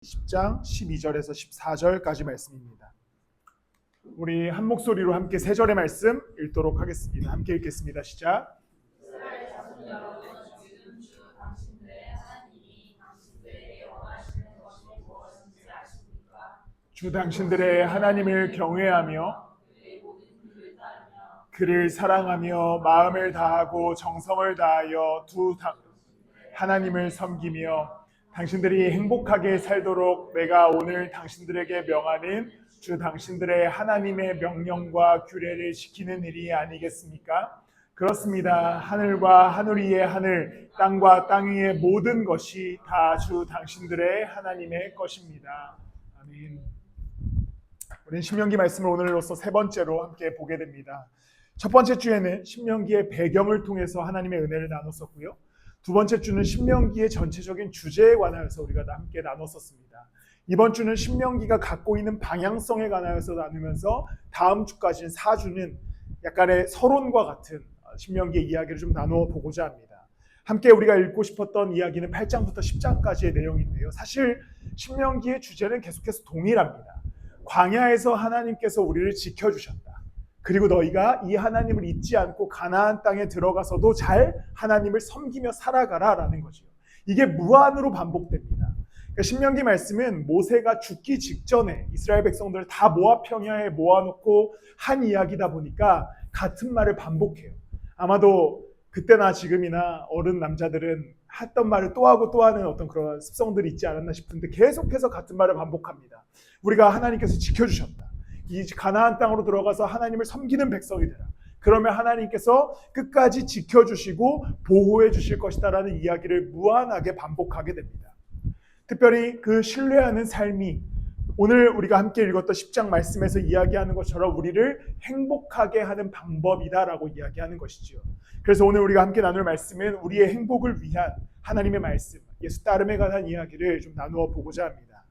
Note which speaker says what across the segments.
Speaker 1: 10장 12절에서 14절까지 말씀입니다. 우리 한 목소리로 함께 3절의 말씀 읽도록 하겠습니다. 함께 읽겠습니다. 시작. 주 당신들의 하나님을 경외하며 그를 사랑하며 마음을 다하고 정성을 다하여 하나님을 섬기며 당신들이 행복하게 살도록 내가 오늘 당신들에게 명하는 주 당신들의 하나님의 명령과 규례를 지키는 일이 아니겠습니까? 그렇습니다. 하늘과 하늘 위의 하늘, 땅과 땅 위의 모든 것이 다 주 당신들의 하나님의 것입니다. 아멘. 우리는 신명기 말씀을 오늘로서 3번째로 함께 보게 됩니다. 첫 번째 주에는 신명기의 배경을 통해서 하나님의 은혜를 나눴었고요. 두 번째 주는 신명기의 전체적인 주제에 관하여서 우리가 함께 나눴었습니다. 이번 주는 신명기가 갖고 있는 방향성에 관하여서 나누면서 다음 주까지는 4주는 약간의 서론과 같은 신명기의 이야기를 좀 나누어 보고자 합니다. 함께 우리가 읽고 싶었던 이야기는 8장부터 10장까지의 내용인데요. 사실 신명기의 주제는 계속해서 동일합니다. 광야에서 하나님께서 우리를 지켜주셨다. 그리고 너희가 이 하나님을 잊지 않고 가나안 땅에 들어가서도 잘 하나님을 섬기며 살아가라 라는 거죠. 이게 무한으로 반복됩니다. 그러니까 신명기 말씀은 모세가 죽기 직전에 이스라엘 백성들을 다 모압 평야에 모아놓고 한 이야기다 보니까 같은 말을 반복해요. 아마도 그때나 지금이나 어른 남자들은 했던 말을 또 하고 또 하는 어떤 그런 습성들이 있지 않았나 싶은데 계속해서 같은 말을 반복합니다. 우리가 하나님께서 지켜주셨다. 이 가나안 땅으로 들어가서 하나님을 섬기는 백성이 되라. 그러면 하나님께서 끝까지 지켜주시고 보호해 주실 것이다라는 이야기를 무한하게 반복하게 됩니다. 특별히 그 신뢰하는 삶이 오늘 우리가 함께 읽었던 10장 말씀에서 이야기하는 것처럼 우리를 행복하게 하는 방법이다라고 이야기하는 것이지요. 그래서 오늘 우리가 함께 나눌 말씀은 우리의 행복을 위한 하나님의 말씀, 예수 따름에 관한 이야기를 좀 나누어 보고자 합니다.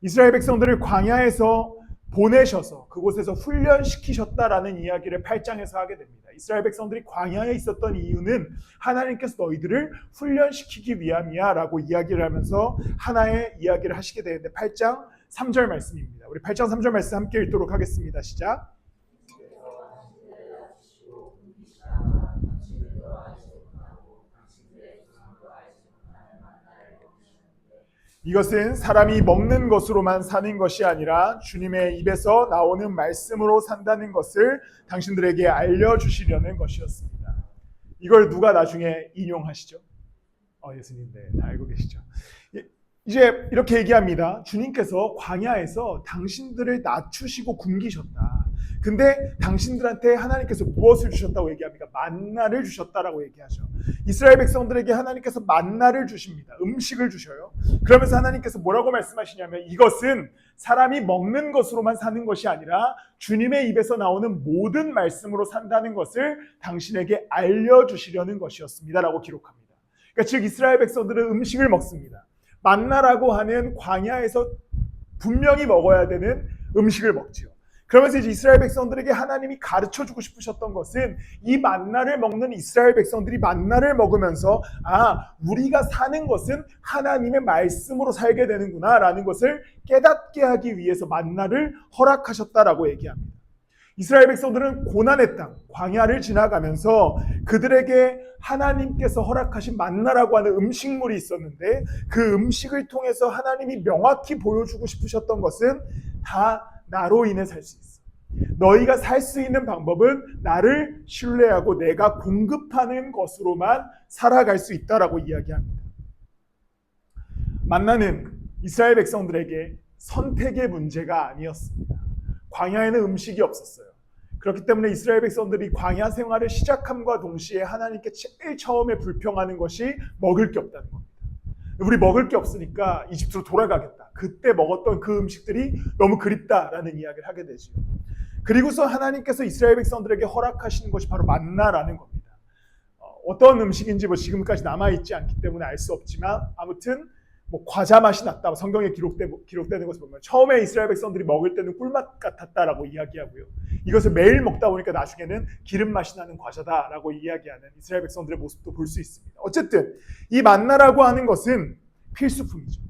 Speaker 1: 이스라엘 백성들을 광야에서 보내셔서 그곳에서 훈련시키셨다라는 이야기를 8장에서 하게 됩니다. 이스라엘 백성들이 광야에 있었던 이유는 하나님께서 너희들을 훈련시키기 위함이야 라고 이야기를 하면서 하나의 이야기를 하시게 되는데 8장 3절 말씀입니다. 우리 8장 3절 말씀 함께 읽도록 하겠습니다. 시작. 이것은 사람이 먹는 것으로만 사는 것이 아니라 주님의 입에서 나오는 말씀으로 산다는 것을 당신들에게 알려주시려는 것이었습니다. 이걸 누가 나중에 인용하시죠? 예수님, 다 알고 계시죠? 이제 이렇게 얘기합니다. 주님께서 광야에서 당신들을 낮추시고 굶기셨다. 근데 당신들한테 하나님께서 무엇을 주셨다고 얘기합니까? 만나를 주셨다라고 얘기하죠. 이스라엘 백성들에게 하나님께서 만나를 주십니다. 음식을 주셔요. 그러면서 하나님께서 뭐라고 말씀하시냐면 이것은 사람이 먹는 것으로만 사는 것이 아니라 주님의 입에서 나오는 모든 말씀으로 산다는 것을 당신에게 알려주시려는 것이었습니다 라고 기록합니다. 그러니까 즉 이스라엘 백성들은 음식을 먹습니다. 만나라고 하는 광야에서 분명히 먹어야 되는 음식을 먹지요. 그러면서 이제 이스라엘 백성들에게 하나님이 가르쳐주고 싶으셨던 것은 이 만나를 먹는 이스라엘 백성들이 만나를 먹으면서 우리가 사는 것은 하나님의 말씀으로 살게 되는구나 라는 것을 깨닫게 하기 위해서 만나를 허락하셨다라고 얘기합니다. 이스라엘 백성들은 고난의 땅, 광야를 지나가면서 그들에게 하나님께서 허락하신 만나라고 하는 음식물이 있었는데 그 음식을 통해서 하나님이 명확히 보여주고 싶으셨던 것은 다 나로 인해 살 수 있어. 너희가 살 수 있는 방법은 나를 신뢰하고 내가 공급하는 것으로만 살아갈 수 있다라고 이야기합니다. 만나는 이스라엘 백성들에게 선택의 문제가 아니었습니다. 광야에는 음식이 없었어요. 그렇기 때문에 이스라엘 백성들이 광야 생활을 시작함과 동시에 하나님께 제일 처음에 불평하는 것이 먹을 게 없다는 겁니다. 우리 먹을 게 없으니까 이집트로 돌아가겠다. 그때 먹었던 그 음식들이 너무 그립다라는 이야기를 하게 되죠. 그리고서 하나님께서 이스라엘 백성들에게 허락하시는 것이 바로 만나라는 겁니다. 어떤 음식인지 지금까지 남아있지 않기 때문에 알 수 없지만 아무튼 과자 맛이 났다. 성경에 기록되는 것을 보면 처음에 이스라엘 백성들이 먹을 때는 꿀맛 같았다라고 이야기하고요. 이것을 매일 먹다 보니까 나중에는 기름 맛이 나는 과자다라고 이야기하는 이스라엘 백성들의 모습도 볼 수 있습니다. 어쨌든 이 만나라고 하는 것은 필수품이죠.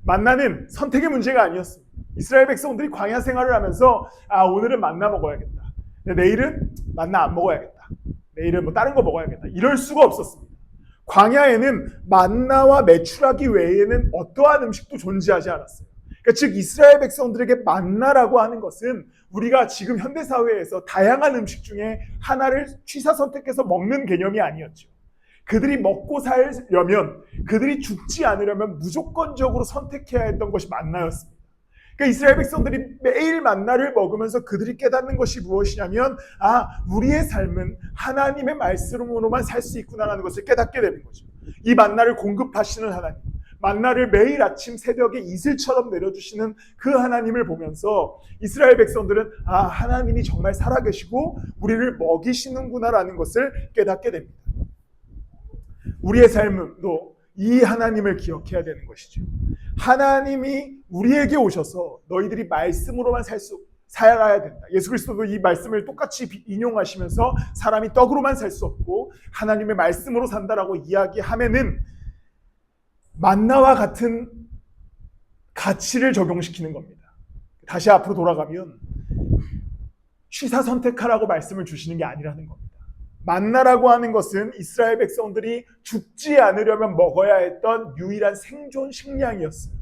Speaker 1: 만나는 선택의 문제가 아니었습니다. 이스라엘 백성들이 광야 생활을 하면서 오늘은 만나 먹어야겠다. 내일은 만나 안 먹어야겠다. 내일은 뭐 다른 거 먹어야겠다. 이럴 수가 없었습니다. 광야에는 만나와 메추라기 외에는 어떠한 음식도 존재하지 않았어요. 그러니까 즉 이스라엘 백성들에게 만나라고 하는 것은 우리가 지금 현대사회에서 다양한 음식 중에 하나를 취사 선택해서 먹는 개념이 아니었죠. 그들이 먹고 살려면, 그들이 죽지 않으려면 무조건적으로 선택해야 했던 것이 만나였습니다. 그러니까 이스라엘 백성들이 매일 만나를 먹으면서 그들이 깨닫는 것이 무엇이냐면 우리의 삶은 하나님의 말씀으로만 살 수 있구나라는 것을 깨닫게 되는 거죠. 이 만나를 공급하시는 하나님, 만나를 매일 아침 새벽에 이슬처럼 내려주시는 그 하나님을 보면서 이스라엘 백성들은 하나님이 정말 살아계시고 우리를 먹이시는구나라는 것을 깨닫게 됩니다. 우리의 삶도 이 하나님을 기억해야 되는 것이죠. 하나님이 우리에게 오셔서 너희들이 말씀으로만 살아야 된다. 예수 그리스도도 이 말씀을 똑같이 인용하시면서 사람이 떡으로만 살 수 없고 하나님의 말씀으로 산다라고 이야기하면은 만나와 같은 가치를 적용시키는 겁니다. 다시 앞으로 돌아가면 취사 선택하라고 말씀을 주시는 게 아니라는 겁니다. 만나라고 하는 것은 이스라엘 백성들이 죽지 않으려면 먹어야 했던 유일한 생존 식량이었어요.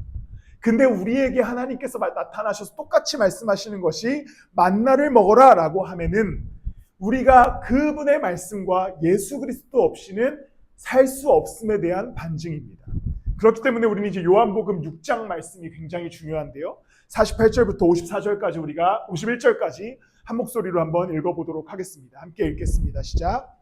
Speaker 1: 근데 우리에게 하나님께서 나타나셔서 똑같이 말씀하시는 것이 만나를 먹어라 라고 하면은 우리가 그분의 말씀과 예수 그리스도 없이는 살 수 없음에 대한 반증입니다. 그렇기 때문에 우리는 이제 요한복음 6장 말씀이 굉장히 중요한데요. 48절부터 54절까지 우리가 51절까지 한 목소리로 한번 읽어보도록 하겠습니다. 함께 읽겠습니다. 시작.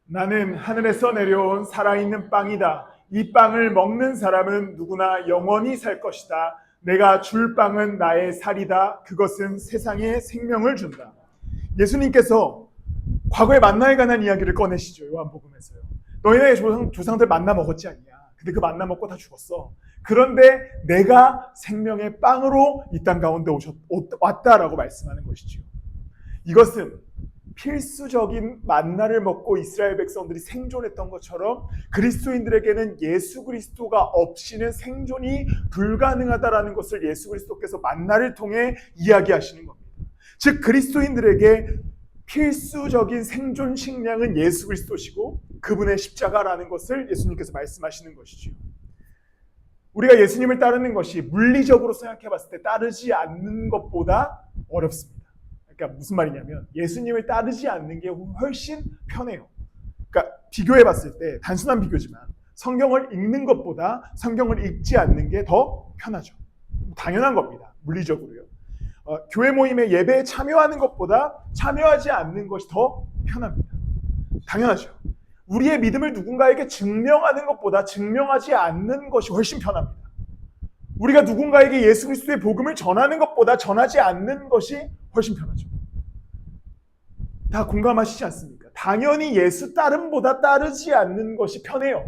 Speaker 1: 나는 하늘에서 내려온 살아있는 빵이다. 이 빵을 먹는 사람은 누구나 영원히 살 것이다. 내가 줄 빵은 나의 살이다. 그것은 세상에 생명을 준다. 예수님께서 과거의 만나에 관한 이야기를 꺼내시죠. 요한복음에서요. 너희네 조상들 만나 먹었지 않냐. 근데 그 만나 먹고 다 죽었어. 그런데 내가 생명의 빵으로 이 땅 가운데 왔다라고 말씀하는 것이죠. 이것은 필수적인 만나를 먹고 이스라엘 백성들이 생존했던 것처럼 그리스도인들에게는 예수 그리스도가 없이는 생존이 불가능하다라는 것을 예수 그리스도께서 만나를 통해 이야기하시는 겁니다. 즉 그리스도인들에게 필수적인 생존 식량은 예수 그리스도시고 그분의 십자가라는 것을 예수님께서 말씀하시는 것이죠. 우리가 예수님을 따르는 것이 물리적으로 생각해 봤을 때 따르지 않는 것보다 어렵습니다. 그러니까 무슨 말이냐면 예수님을 따르지 않는 게 훨씬 편해요. 그러니까 비교해 봤을 때 단순한 비교지만 성경을 읽는 것보다 성경을 읽지 않는 게 더 편하죠. 당연한 겁니다. 물리적으로요. 교회 모임에 예배에 참여하는 것보다 참여하지 않는 것이 더 편합니다. 당연하죠. 우리의 믿음을 누군가에게 증명하는 것보다 증명하지 않는 것이 훨씬 편합니다. 우리가 누군가에게 예수 그리스도의 복음을 전하는 것보다 전하지 않는 것이 훨씬 편하죠. 다 공감하시지 않습니까? 당연히 예수 따름보다 따르지 않는 것이 편해요.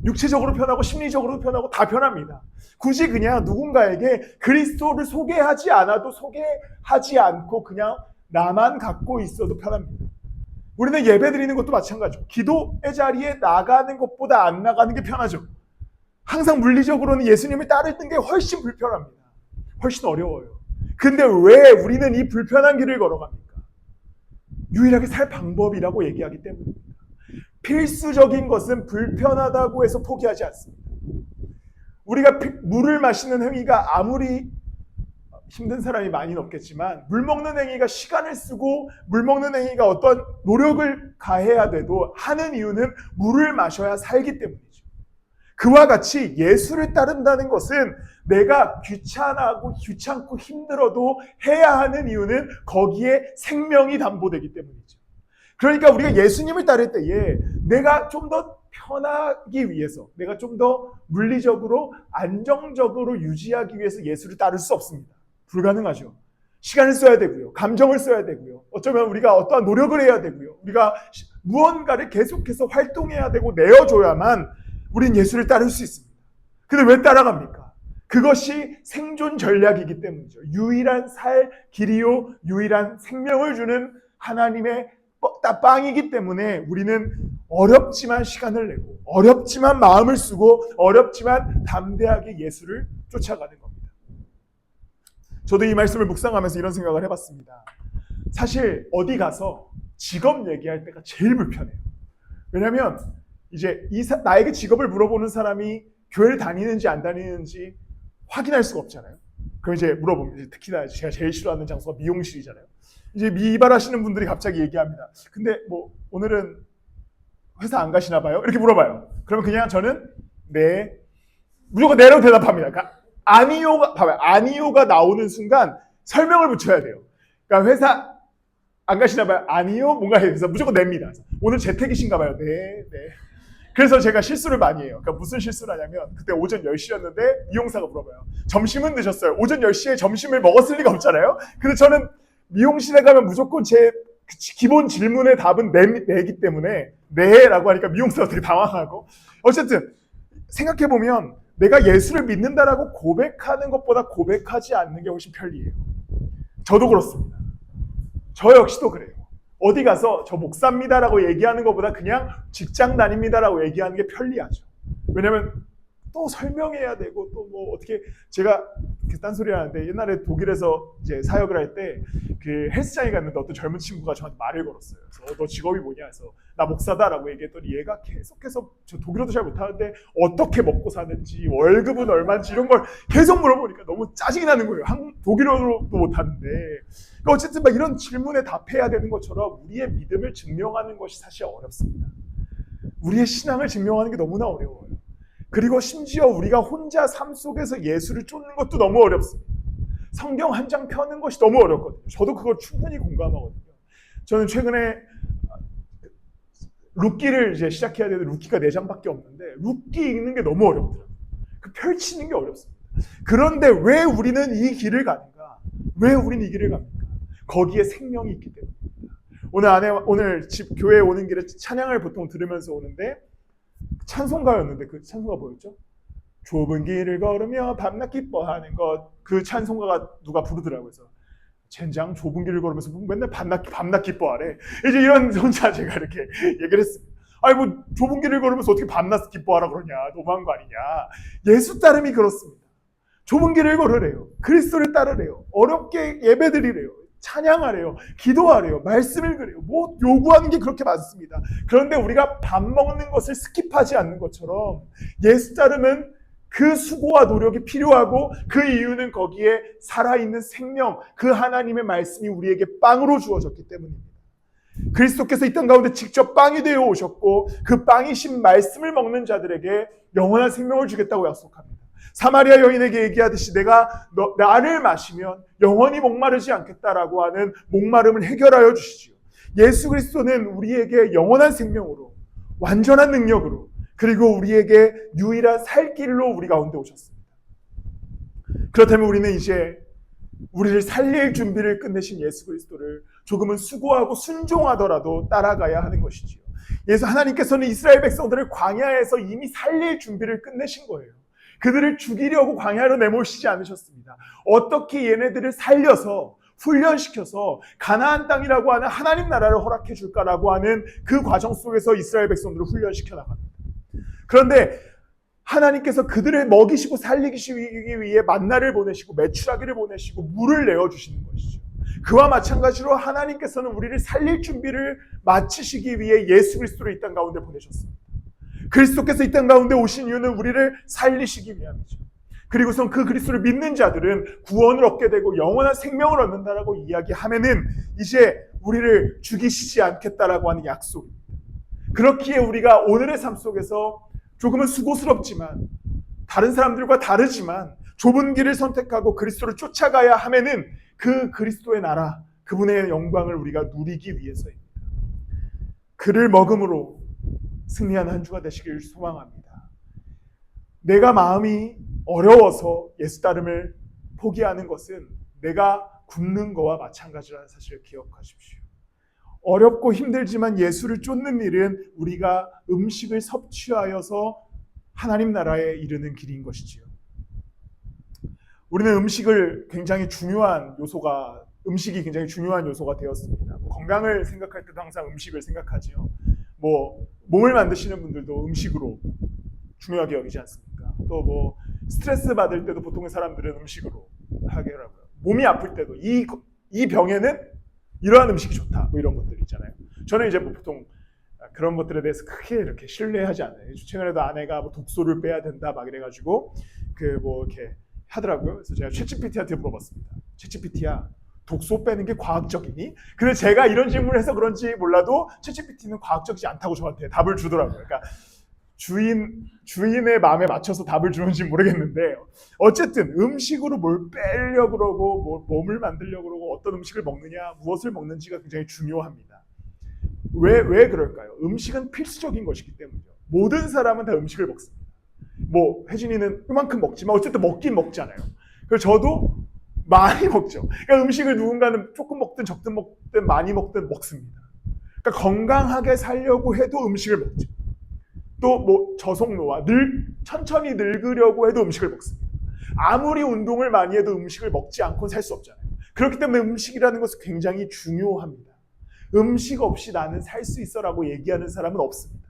Speaker 1: 육체적으로 편하고 심리적으로 편하고 다 편합니다. 굳이 그냥 누군가에게 그리스도를 소개하지 않아도 소개하지 않고 그냥 나만 갖고 있어도 편합니다. 우리는 예배 드리는 것도 마찬가지죠. 기도의 자리에 나가는 것보다 안 나가는 게 편하죠. 항상 물리적으로는 예수님을 따르는 게 훨씬 불편합니다. 훨씬 어려워요. 근데 왜 우리는 이 불편한 길을 걸어갑니까? 유일하게 살 방법이라고 얘기하기 때문입니다. 필수적인 것은 불편하다고 해서 포기하지 않습니다. 우리가 물을 마시는 행위가 아무리 힘든 사람이 많이는 없겠지만 물 먹는 행위가 시간을 쓰고 물 먹는 행위가 어떤 노력을 가해야 돼도 하는 이유는 물을 마셔야 살기 때문이죠. 그와 같이 예수를 따른다는 것은 내가 귀찮고 힘들어도 해야 하는 이유는 거기에 생명이 담보되기 때문이죠. 그러니까 우리가 예수님을 따를 때에 내가 좀 더 편하기 위해서, 내가 좀 더 물리적으로 안정적으로 유지하기 위해서 예수를 따를 수 없습니다. 불가능하죠. 시간을 써야 되고요. 감정을 써야 되고요. 어쩌면 우리가 어떠한 노력을 해야 되고요. 우리가 무언가를 계속해서 활동해야 되고 내어줘야만 우린 예수를 따를 수 있습니다. 근데 왜 따라갑니까? 그것이 생존 전략이기 때문이죠. 유일한 살 길이요 유일한 생명을 주는 하나님의 빵이기 때문에 우리는 어렵지만 시간을 내고 어렵지만 마음을 쓰고 어렵지만 담대하게 예수를 쫓아가는 겁니다. 저도 이 말씀을 묵상하면서 이런 생각을 해봤습니다. 사실 어디 가서 직업 얘기할 때가 제일 불편해요. 왜냐하면 이제 나에게 직업을 물어보는 사람이 교회를 다니는지 안 다니는지 확인할 수가 없잖아요. 그럼 이제 물어보면 특히나 제가 제일 싫어하는 장소가 미용실이잖아요. 이제 미발하시는 분들이 갑자기 얘기합니다. 근데 뭐 오늘은 회사 안 가시나 봐요? 이렇게 물어봐요. 그러면 그냥 저는 네, 무조건 네로 대답합니다. 그러니까 아니요가 나오는 순간 설명을 붙여야 돼요. 그러니까 회사 안 가시나 봐요? 아니요, 뭔가 해서 무조건 냅니다. 오늘 재택이신가 봐요. 네. 그래서 제가 실수를 많이 해요. 그러니까 무슨 실수를 하냐면 그때 오전 10시였는데 이용사가 물어봐요. 점심은 드셨어요? 오전 10시에 점심을 먹었을 리가 없잖아요. 근데 저는 미용실에 가면 무조건 제 기본 질문의 답은 네기 때문에 네라고 하니까 미용사가 되게 당황하고 어쨌든 생각해보면 내가 예수를 믿는다라고 고백하는 것보다 고백하지 않는 게 훨씬 편리해요. 저도 그렇습니다. 저 역시도 그래요. 어디 가서 저 목사입니다라고 얘기하는 것보다 그냥 직장 다닙니다라고 얘기하는 게 편리하죠. 왜냐면 또 설명해야 되고 또 뭐 어떻게 제가 딴소리 하는데 옛날에 독일에서 이제 사역을 할 때 그 헬스장에 갔는데 어떤 젊은 친구가 저한테 말을 걸었어요. 그래서 너 직업이 뭐냐 해서 나 목사다라고 얘기했더니 얘가 계속해서 저 독일어도 잘 못하는데 어떻게 먹고 사는지 월급은 얼마인지 이런 걸 계속 물어보니까 너무 짜증이 나는 거예요. 독일어도 못하는데 그러니까 어쨌든 막 이런 질문에 답해야 되는 것처럼 우리의 믿음을 증명하는 것이 사실 어렵습니다. 우리의 신앙을 증명하는 게 너무나 어려워요. 그리고 심지어 우리가 혼자 삶 속에서 예수를 쫓는 것도 너무 어렵습니다. 성경 한 장 펴는 것이 너무 어렵거든요. 저도 그걸 충분히 공감하거든요. 저는 최근에 룻기를 이제 시작해야 되는데 룻기가 4장밖에 없는데 룻기 읽는 게 너무 어렵더라고요. 그 펼치는 게 어렵습니다. 그런데 왜 우리는 이 길을 가는가? 왜 우리는 이 길을 갑니까? 거기에 생명이 있기 때문입니다. 오늘 집 교회에 오는 길에 찬양을 보통 들으면서 오는데 찬송가였는데 그 찬송가 뭐였죠? 좁은 길을 걸으며 밤낮 기뻐하는 것. 그 찬송가가 누가 부르더라고요. 그래서 젠장 좁은 길을 걸으면서 맨날 밤낮 기뻐하래. 이제 이런 혼자 제가 이렇게 얘기를 했습니다. 아니 뭐 좁은 길을 걸으면서 어떻게 밤낮 기뻐하라 그러냐. 너무한 거 아니냐. 예수 따름이 그렇습니다. 좁은 길을 걸으래요. 그리스도를 따르래요. 어렵게 예배드리래요. 찬양하래요. 기도하래요. 말씀을 그래요. 뭐 요구하는 게 그렇게 많습니다. 그런데 우리가 밥 먹는 것을 스킵하지 않는 것처럼 예수 따르면 그 수고와 노력이 필요하고 그 이유는 거기에 살아있는 생명, 그 하나님의 말씀이 우리에게 빵으로 주어졌기 때문입니다. 그리스도께서 이 땅 가운데 직접 빵이 되어 오셨고 그 빵이신 말씀을 먹는 자들에게 영원한 생명을 주겠다고 약속합니다. 사마리아 여인에게 얘기하듯이 내가 나를 마시면 영원히 목마르지 않겠다라고 하는 목마름을 해결하여 주시지요. 예수 그리스도는 우리에게 영원한 생명으로 완전한 능력으로 그리고 우리에게 유일한 살 길로 우리 가운데 오셨습니다. 그렇다면 우리는 이제 우리를 살릴 준비를 끝내신 예수 그리스도를 조금은 수고하고 순종하더라도 따라가야 하는 것이지요. 하나님께서는 이스라엘 백성들을 광야에서 이미 살릴 준비를 끝내신 거예요. 그들을 죽이려고 광야로 내모시지 않으셨습니다. 어떻게 얘네들을 살려서 훈련시켜서 가나안 땅이라고 하는 하나님 나라를 허락해 줄까라고 하는 그 과정 속에서 이스라엘 백성들을 훈련시켜 나갑니다. 그런데 하나님께서 그들을 먹이시고 살리기 위해 만나를 보내시고 메추라기를 보내시고 물을 내어주시는 것이죠. 그와 마찬가지로 하나님께서는 우리를 살릴 준비를 마치시기 위해 예수 그리스도를 이 땅 가운데 보내셨습니다. 그리스도께서 이 땅 가운데 오신 이유는 우리를 살리시기 위함이죠. 그리고선 그 그리스도를 믿는 자들은 구원을 얻게 되고 영원한 생명을 얻는다라고 이야기하면은 이제 우리를 죽이시지 않겠다라고 하는 약속입니다. 그렇기에 우리가 오늘의 삶 속에서 조금은 수고스럽지만 다른 사람들과 다르지만 좁은 길을 선택하고 그리스도를 쫓아가야 하면은 그 그리스도의 나라, 그분의 영광을 우리가 누리기 위해서입니다. 그를 먹음으로 승리하는 한 주가 되시길 소망합니다. 내가 마음이 어려워서 예수 따름을 포기하는 것은 내가 굶는 거와 마찬가지라는 사실을 기억하십시오. 어렵고 힘들지만 예수를 쫓는 일은 우리가 음식을 섭취하여서 하나님 나라에 이르는 길인 것이지요. 우리는 음식이 굉장히 중요한 요소가 되었습니다. 건강을 생각할 때도 항상 음식을 생각하지요. 몸을 만드시는 분들도 음식으로 중요하게 여기지 않습니까? 또 스트레스 받을 때도 보통의 사람들은 음식으로 하게 하고요. 몸이 아플 때도 이 병에는 이러한 음식이 좋다. 이런 것들 있잖아요. 저는 이제 보통 그런 것들에 대해서 크게 이렇게 신뢰하지 않아요. 최근에도 아내가 독소를 빼야 된다 막 이래가지고 이렇게 하더라고요. 그래서 제가 챗GPT한테 물어봤습니다. 챗GPT야, 독소 빼는 게 과학적이니? 근데 제가 이런 질문을 해서 그런지 몰라도 챗GPT는 과학적이지 않다고 저한테 답을 주더라고요. 그러니까 주인의 마음에 맞춰서 답을 주는지 모르겠는데 어쨌든 음식으로 뭘 빼려고 그러고 몸을 만들려고 그러고 어떤 음식을 먹느냐, 무엇을 먹는지가 굉장히 중요합니다. 왜 그럴까요? 음식은 필수적인 것이기 때문이죠. 모든 사람은 다 음식을 먹습니다. 혜진이는 이만큼 먹지만 어쨌든 먹긴 먹잖아요. 그래서 저도 많이 먹죠. 그러니까 음식을 누군가는 조금 먹든 적든 먹든 많이 먹든 먹습니다. 그러니까 건강하게 살려고 해도 음식을 먹죠. 또 저속노화, 천천히 늙으려고 해도 음식을 먹습니다. 아무리 운동을 많이 해도 음식을 먹지 않고는 살 수 없잖아요. 그렇기 때문에 음식이라는 것은 굉장히 중요합니다. 음식 없이 나는 살 수 있어라고 얘기하는 사람은 없습니다.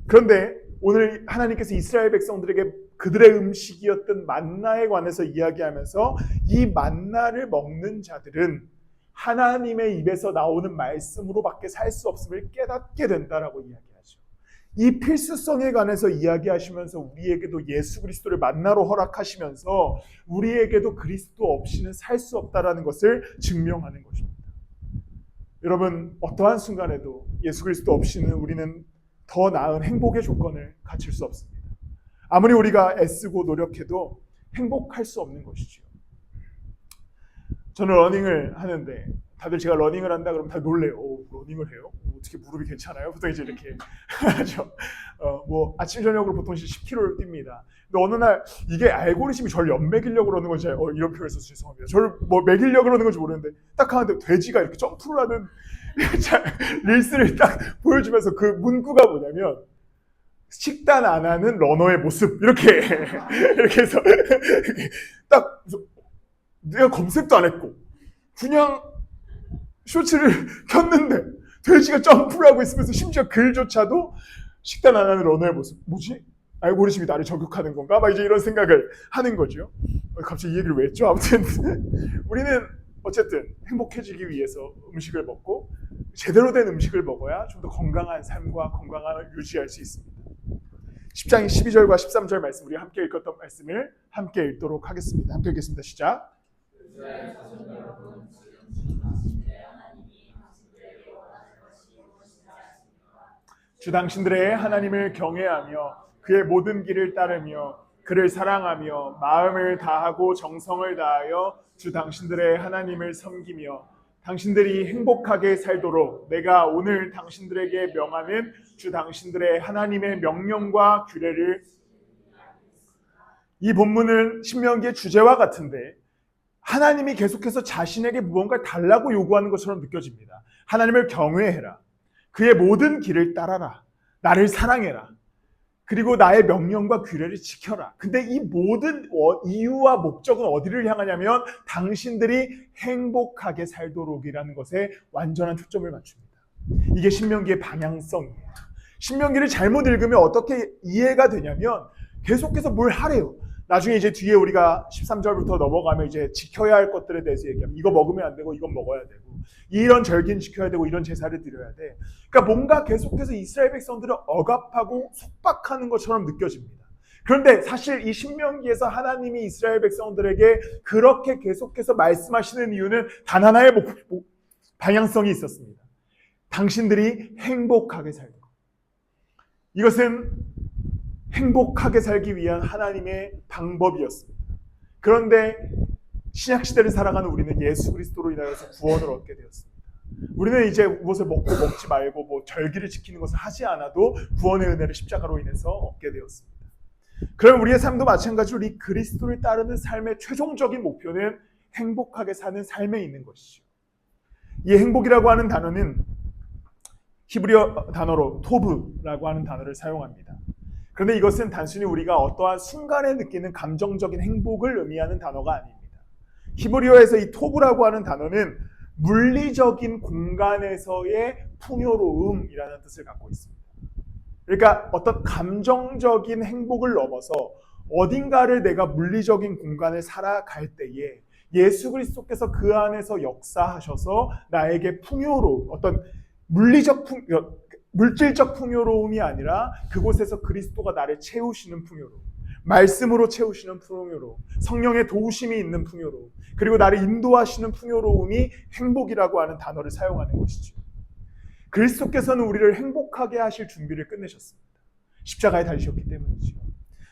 Speaker 1: 그런데 오늘 하나님께서 이스라엘 백성들에게 그들의 음식이었던 만나에 관해서 이야기하면서 이 만나를 먹는 자들은 하나님의 입에서 나오는 말씀으로밖에 살 수 없음을 깨닫게 된다라고 이야기하죠. 이 필수성에 관해서 이야기하시면서 우리에게도 예수 그리스도를 만나러 허락하시면서 우리에게도 그리스도 없이는 살 수 없다라는 것을 증명하는 것입니다. 여러분, 어떠한 순간에도 예수 그리스도 없이는 우리는 더 나은 행복의 조건을 갖출 수 없습니다. 아무리 우리가 애쓰고 노력해도 행복할 수 없는 것이죠. 저는 러닝을 하는데 다들 제가 러닝을 한다 그러면 다 놀래요. 러닝을 해요? 어떻게 무릎이 괜찮아요? 보통 이제 이렇게 하죠. 아침 저녁으로 보통 10km를 뜁니다. 근데 어느 날 이게 알고리즘이 저를 연맥이려고 그러는 건지 이런 표현을 써서 죄송합니다. 저를 먹이려고 그러는 건지 모르는데 딱 하는데 돼지가 이렇게 점프를 하는 릴스를 딱 보여주면서 그 문구가 뭐냐면 식단 안 하는 러너의 모습 이렇게 해서 딱 내가 검색도 안 했고 그냥 쇼츠를 켰는데 돼지가 점프를 하고 있으면서 심지어 글조차도 식단 안 하는 러너의 모습. 뭐지? 알고리즘이 나를 저격하는 건가? 막 이제 이런 생각을 하는 거죠. 갑자기 이 얘기를 왜 했죠? 아무튼 우리는 어쨌든 행복해지기 위해서 음식을 먹고 제대로 된 음식을 먹어야 좀 더 건강한 삶과 건강함을 유지할 수 있습니다. 10장 12절과 13절 말씀 우리 함께 읽었던 말씀을 함께 읽도록 하겠습니다. 함께 읽겠습니다. 시작. 주 당신들의 하나님을 경외하며 그의 모든 길을 따르며 그를 사랑하며 마음을 다하고 정성을 다하여 주 당신들의 하나님을 섬기며 당신들이 행복하게 살도록 내가 오늘 당신들에게 명하는 주 당신들의 하나님의 명령과 규례를. 이 본문은 신명기의 주제와 같은데 하나님이 계속해서 자신에게 무언가를 달라고 요구하는 것처럼 느껴집니다. 하나님을 경외해라. 그의 모든 길을 따라라. 나를 사랑해라. 그리고 나의 명령과 규례를 지켜라. 근데 이 모든 이유와 목적은 어디를 향하냐면 당신들이 행복하게 살도록이라는 것에 완전한 초점을 맞춥니다. 이게 신명기의 방향성이에요. 신명기를 잘못 읽으면 어떻게 이해가 되냐면 계속해서 뭘 하래요. 나중에 이제 뒤에 우리가 13절부터 넘어가면 이제 지켜야 할 것들에 대해서 얘기하면 이거 먹으면 안 되고 이건 먹어야 되고 이런 절기는 지켜야 되고 이런 제사를 드려야 돼. 그러니까 뭔가 계속해서 이스라엘 백성들을 억압하고 속박하는 것처럼 느껴집니다. 그런데 사실 이 신명기에서 하나님이 이스라엘 백성들에게 그렇게 계속해서 말씀하시는 이유는 단 하나의 방향성이 있었습니다. 당신들이 행복하게 살고. 이것은 행복하게 살기 위한 하나님의 방법이었습니다. 그런데 신약시대를 살아가는 우리는 예수 그리스도로 인하여서 구원을 얻게 되었습니다. 우리는 이제 무엇을 먹고 먹지 말고 절기를 지키는 것을 하지 않아도 구원의 은혜를 십자가로 인해서 얻게 되었습니다. 그럼 우리의 삶도 마찬가지로 이 그리스도를 따르는 삶의 최종적인 목표는 행복하게 사는 삶에 있는 것이죠. 이 행복이라고 하는 단어는 히브리어 단어로 토브라고 하는 단어를 사용합니다. 그런데 이것은 단순히 우리가 어떠한 순간에 느끼는 감정적인 행복을 의미하는 단어가 아닙니다. 히브리어에서 이 토브라고 하는 단어는 물리적인 공간에서의 풍요로움이라는 뜻을 갖고 있습니다. 그러니까 어떤 감정적인 행복을 넘어서 어딘가를 내가 물리적인 공간을 살아갈 때에 예수 그리스도께서 그 안에서 역사하셔서 나에게 풍요로움, 어떤 물질적 풍요로움이 아니라 그곳에서 그리스도가 나를 채우시는 풍요로움, 말씀으로 채우시는 풍요로움, 성령의 도우심이 있는 풍요로움, 그리고 나를 인도하시는 풍요로움이 행복이라고 하는 단어를 사용하는 것이죠. 그리스도께서는 우리를 행복하게 하실 준비를 끝내셨습니다. 십자가에 달리셨기 때문이죠.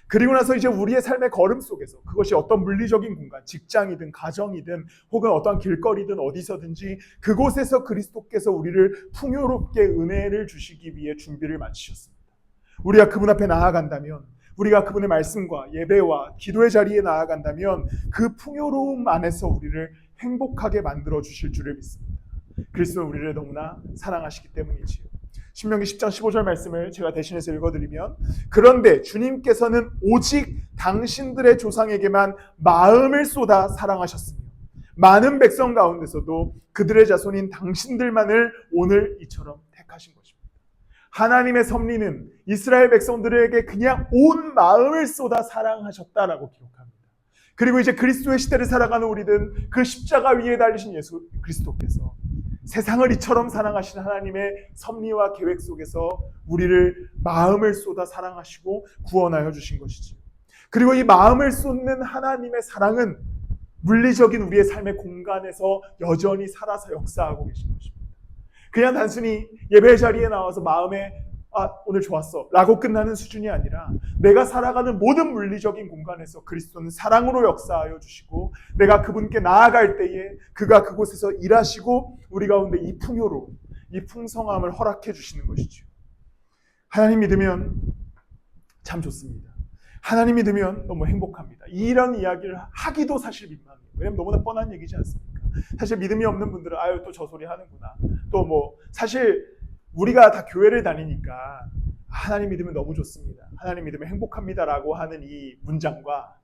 Speaker 1: 그리고 나서 이제 우리의 삶의 걸음 속에서 그것이 어떤 물리적인 공간, 직장이든 가정이든 혹은 어떤 길거리든 어디서든지 그곳에서 그리스도께서 우리를 풍요롭게 은혜를 주시기 위해 준비를 마치셨습니다. 우리가 그분 앞에 나아간다면, 우리가 그분의 말씀과 예배와 기도의 자리에 나아간다면 그 풍요로움 안에서 우리를 행복하게 만들어 주실 줄을 믿습니다. 그리스도는 우리를 너무나 사랑하시기 때문이지요. 신명기 10장 15절 말씀을 제가 대신해서 읽어드리면, 그런데 주님께서는 오직 당신들의 조상에게만 마음을 쏟아 사랑하셨으며 많은 백성 가운데서도 그들의 자손인 당신들만을 오늘 이처럼 택하신 것입니다. 하나님의 섭리는 이스라엘 백성들에게 그냥 온 마음을 쏟아 사랑하셨다라고 기록합니다. 그리고 이제 그리스도의 시대를 살아가는 우리는 그 십자가 위에 달리신 예수 그리스도께서 세상을 이처럼 사랑하신 하나님의 섭리와 계획 속에서 우리를 마음을 쏟아 사랑하시고 구원하여 주신 것이지. 그리고 이 마음을 쏟는 하나님의 사랑은 물리적인 우리의 삶의 공간에서 여전히 살아서 역사하고 계신 것입니다. 그냥 단순히 예배 자리에 나와서 마음에 오늘 좋았어 라고 끝나는 수준이 아니라 내가 살아가는 모든 물리적인 공간에서 그리스도는 사랑으로 역사하여 주시고 내가 그분께 나아갈 때에 그가 그곳에서 일하시고 우리 가운데 이 풍요로움, 이 풍성함을 허락해 주시는 것이죠. 하나님 믿으면 참 좋습니다. 하나님 믿으면 너무 행복합니다. 이런 이야기를 하기도 사실 민망해요. 왜냐하면 너무나 뻔한 얘기지 않습니까? 사실 믿음이 없는 분들은 아유 또 저 소리 하는구나. 또 뭐 사실 우리가 다 교회를 다니니까 하나님 믿으면 너무 좋습니다. 하나님 믿으면 행복합니다라고 하는 이 문장과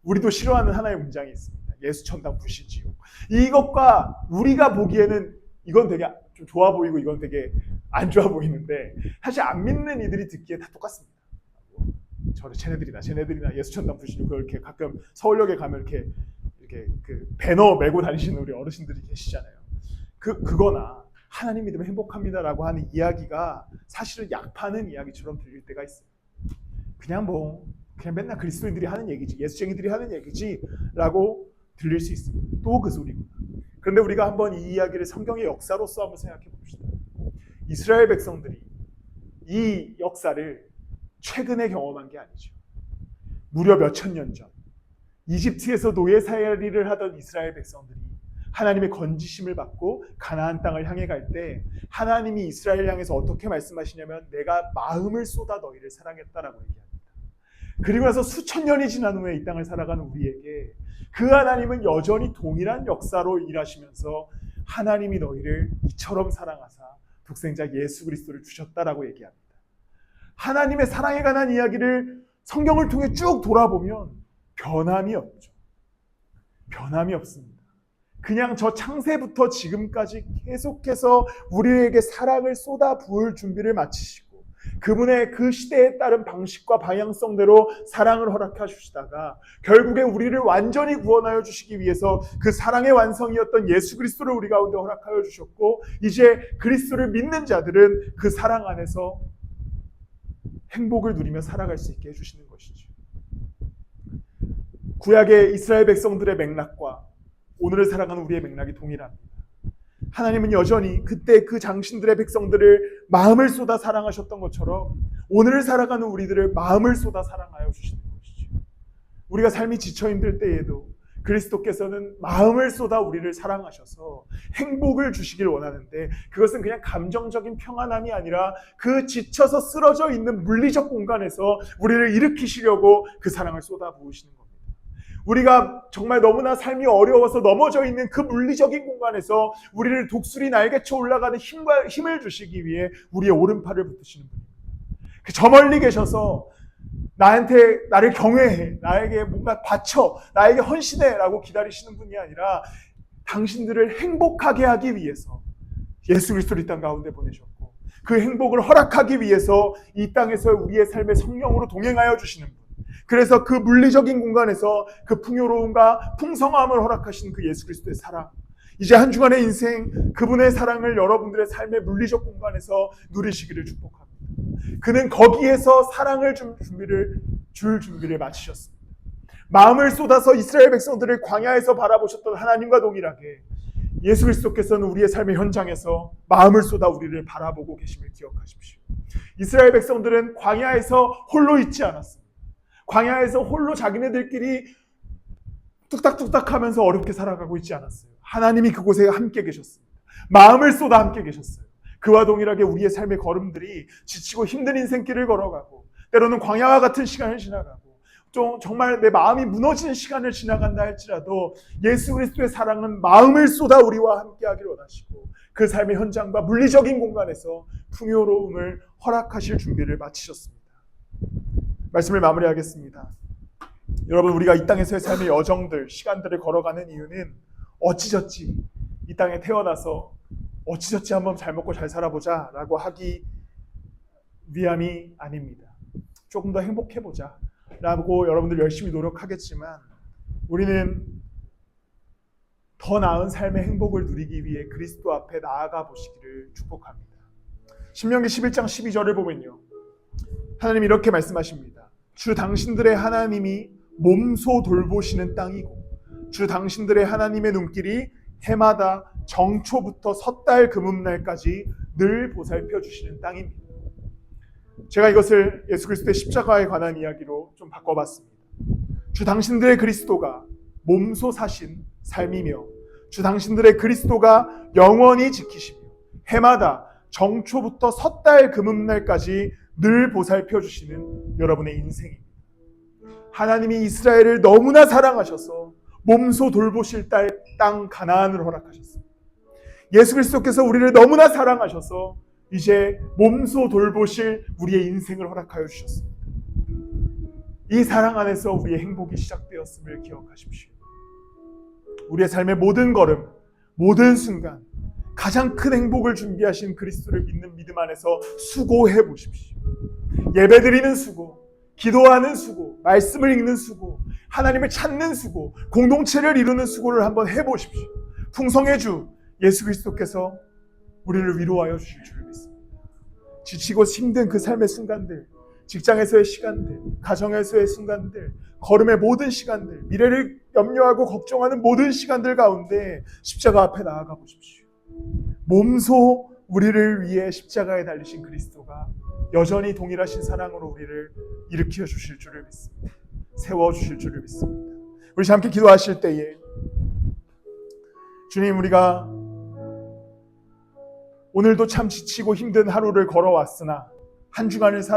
Speaker 1: 우리도 싫어하는 하나의 문장이 있습니다. 예수 천당 부시지요. 이것과 우리가 보기에는 이건 되게 좀 좋아 보이고 이건 되게 안 좋아 보이는데 사실 안 믿는 이들이 듣기에 다 똑같습니다. 쟤네들이나 예수 천당 부시죠. 그걸 이렇게 가끔 서울역에 가면 이렇게 그 배너 메고 다니시는 우리 어르신들이 계시잖아요. 그거나 하나님 믿으면 행복합니다라고 하는 이야기가 사실은 약 파는 이야기처럼 들릴 때가 있어요. 그냥 맨날 그리스도인들이 하는 얘기지, 예수쟁이들이 하는 얘기지라고 들릴 수 있습니다. 또 그 소리구나. 그런데 우리가 한번 이 이야기를 성경의 역사로서 한번 생각해 봅시다. 이스라엘 백성들이 이 역사를 최근에 경험한 게 아니죠. 무려 몇천 년 전 이집트에서 노예살이를 하던 이스라엘 백성들이 하나님의 건지심을 받고 가나안 땅을 향해 갈 때 하나님이 이스라엘 향해서 어떻게 말씀하시냐면 내가 마음을 쏟아 너희를 사랑했다라고 얘기합니다. 그리고 나서 수천 년이 지난 후에 이 땅을 살아가는 우리에게 그 하나님은 여전히 동일한 역사로 일하시면서 하나님이 너희를 이처럼 사랑하사 독생자 예수 그리스도를 주셨다라고 얘기합니다. 하나님의 사랑에 관한 이야기를 성경을 통해 쭉 돌아보면 변함이 없죠. 변함이 없습니다. 그냥 저 창세부터 지금까지 계속해서 우리에게 사랑을 쏟아 부을 준비를 마치시고 그분의 그 시대에 따른 방식과 방향성대로 사랑을 허락해 주시다가 결국에 우리를 완전히 구원하여 주시기 위해서 그 사랑의 완성이었던 예수 그리스도를 우리 가운데 허락하여 주셨고 이제 그리스도를 믿는 자들은 그 사랑 안에서 행복을 누리며 살아갈 수 있게 해주시는 것이죠. 구약의 이스라엘 백성들의 맥락과 오늘을 살아가는 우리의 맥락이 동일합니다. 하나님은 여전히 그때 그 장신들의 백성들을 마음을 쏟아 사랑하셨던 것처럼 오늘을 살아가는 우리들을 마음을 쏟아 사랑하여 주시는 것이죠. 우리가 삶이 지쳐 힘들 때에도 그리스도께서는 마음을 쏟아 우리를 사랑하셔서 행복을 주시길 원하는데 그것은 그냥 감정적인 평안함이 아니라 그 지쳐서 쓰러져 있는 물리적 공간에서 우리를 일으키시려고 그 사랑을 쏟아 부으시는 겁니다. 우리가 정말 너무나 삶이 어려워서 넘어져 있는 그 물리적인 공간에서 우리를 독수리 날개쳐 올라가는 힘을 주시기 위해 우리의 오른팔을 붙드시는 분입니다. 저 멀리 계셔서 나를 경외해, 나에게 뭔가 바쳐, 나에게 헌신해 라고 기다리시는 분이 아니라 당신들을 행복하게 하기 위해서 예수 그리스도를 이 땅 가운데 보내셨고, 그 행복을 허락하기 위해서 이 땅에서 우리의 삶의 성령으로 동행하여 주시는 분, 그래서 그 물리적인 공간에서 그 풍요로움과 풍성함을 허락하신 그 예수 그리스도의 사랑, 이제 한 주간의 인생 그분의 사랑을 여러분들의 삶의 물리적 공간에서 누리시기를 축복합니다. 그는 거기에서 사랑을 줄 준비를 마치셨습니다. 마음을 쏟아서 이스라엘 백성들을 광야에서 바라보셨던 하나님과 동일하게 예수 그리스도께서는 우리의 삶의 현장에서 마음을 쏟아 우리를 바라보고 계심을 기억하십시오. 이스라엘 백성들은 광야에서 홀로 있지 않았습니다. 광야에서 홀로 자기네들끼리 뚝딱뚝딱 하면서 어렵게 살아가고 있지 않았어요. 하나님이 그곳에 함께 계셨습니다. 마음을 쏟아 함께 계셨어요. 그와 동일하게 우리의 삶의 걸음들이 지치고 힘든 인생길을 걸어가고, 때로는 광야와 같은 시간을 지나가고, 정말 내 마음이 무너지는 시간을 지나간다 할지라도 예수 그리스도의 사랑은 마음을 쏟아 우리와 함께하기를 원하시고, 그 삶의 현장과 물리적인 공간에서 풍요로움을 허락하실 준비를 마치셨습니다. 말씀을 마무리하겠습니다. 여러분, 우리가 이 땅에서의 삶의 여정들, 시간들을 걸어가는 이유는 어찌저찌 이 땅에 태어나서 어찌저찌 한번 잘 먹고 잘 살아보자 라고 하기 위함이 아닙니다. 조금 더 행복해보자 라고 여러분들 열심히 노력하겠지만, 우리는 더 나은 삶의 행복을 누리기 위해 그리스도 앞에 나아가 보시기를 축복합니다. 신명기 11장 12절을 보면요, 하나님이 이렇게 말씀하십니다. 주 당신들의 하나님이 몸소 돌보시는 땅이고, 주 당신들의 하나님의 눈길이 해마다 정초부터 섣달 금음날까지 늘 보살펴 주시는 땅입니다. 제가 이것을 예수 그리스도의 십자가에 관한 이야기로 좀 바꿔봤습니다. 주 당신들의 그리스도가 몸소 사신 삶이며, 주 당신들의 그리스도가 영원히 지키시며, 해마다 정초부터 섣달 금음날까지 늘 보살펴 주시는 여러분의 인생입니다. 하나님이 이스라엘을 너무나 사랑하셔서 몸소 돌보실 땅 가나안을 허락하셨습니다. 예수 그리스도께서 우리를 너무나 사랑하셔서 이제 몸소 돌보실 우리의 인생을 허락하여 주셨습니다. 이 사랑 안에서 우리의 행복이 시작되었음을 기억하십시오. 우리의 삶의 모든 걸음, 모든 순간 가장 큰 행복을 준비하신 그리스도를 믿는 믿음 안에서 수고해 보십시오. 예배드리는 수고, 기도하는 수고, 말씀을 읽는 수고, 하나님을 찾는 수고, 공동체를 이루는 수고를 한번 해보십시오. 풍성의 주 예수 그리스도께서 우리를 위로하여 주실 줄 믿습니다. 지치고 힘든 그 삶의 순간들, 직장에서의 시간들, 가정에서의 순간들, 걸음의 모든 시간들, 미래를 염려하고 걱정하는 모든 시간들 가운데 십자가 앞에 나아가 보십시오. 몸소 우리를 위해 십자가에 달리신 그리스도가 여전히 동일하신 사랑으로 우리를 일으켜 주실 줄을 믿습니다. 세워 주실 줄을 믿습니다. 우리 함께 기도하실 때에, 주님, 우리가 오늘도 참 지치고 힘든 하루를 걸어왔으나, 한 주간을 살아